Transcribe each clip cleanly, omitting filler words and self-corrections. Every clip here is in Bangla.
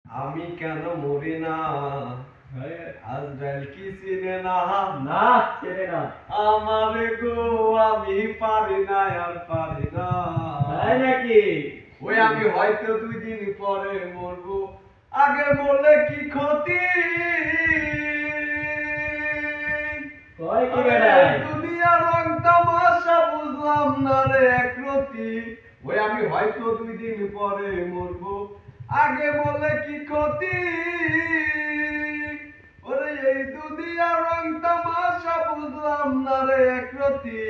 আমি কেন মরি না? আজরাইল কি চিনে না? না চেনে না। আমারে গো আমি পারি না, আর পারি না। তাই নাকি? ওই আমি হয়তো 2 দিন পরে মরবো, আগে মরলে কি ক্ষতি? কয় কি বেড়াই? দুনিয়ার রং তামাশা বুঝলাম না রে একরতি। ওই আমি হয়তো 2 দিন পরে মরবো, আগে মরলে কি ক্ষতি? ওরে এই দুনিয়ার রং তামাশা বুঝলাম না রে একরতি।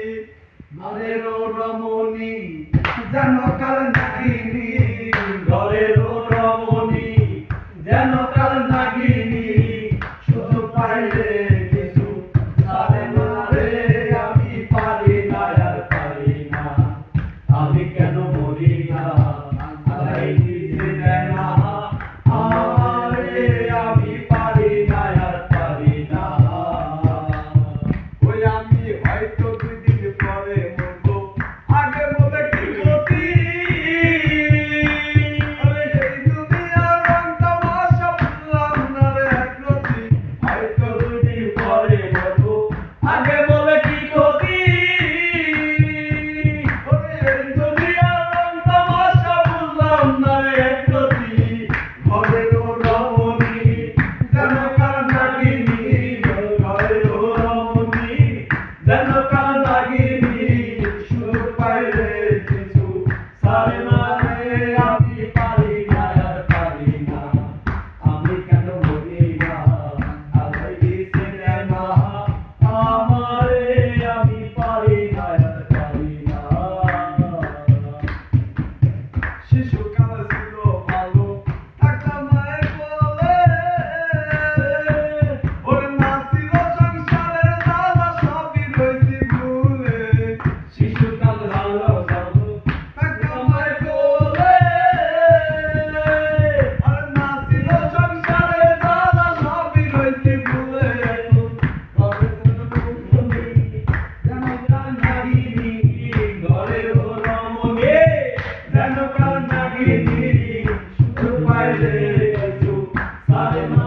ঘরের রমণী যেন কাল নাগিনী, ঘরের রমণী যেন কাল নাগিনী, শুধু পাইলে কিছু ছাড়ে না রে, আমি পারি না, আর পারি না। আমি কেন মরি না? আলাই দিছে না আমারে, আমি পারি না, আর পারি না। ওই আমি হয়তো 2 দিন পরে মরবো, আগে মরলে কি ক্ষতি? ওই এই দুনিয়ার রং তামাশা বুঝলাম না রে একরতি। হয়তো 2 দিন পরে মরবো, আগে মরলে কি ক্ষতি? ওই এই দুনিয়ার রং তামাশা বুঝলাম না রে একরতি। ঘরের রমণী যেন কাল নাগিনী, ঘরের রমণী যেন কাল নাগিনী, শুধু পাইলে কিছু ছাড়ে না রে, আমি পারি না, আর পারি না। আমি কেন মরি না? আলাই দিছে না আমারে, আমি পারি না, আর পারি না। শিশুকাল ছিল ভালো, থাকতাম মায়ের কোলে। ওরে না ছিল সংসারের জ্বালা, সবই রইছি ভুলে। শিশুকাল ভালো ভালো, থাকতাম মায়ের কোলে। ওরে না ছিল সংসারের জ্বালা, সবই রইছি ভুলে। ঘরের রমণী যেন কাল নাগিনী, ঘরের রমণী যেন কাল নাগিনী, শুধু পাইলে কিছু ছাড়ে না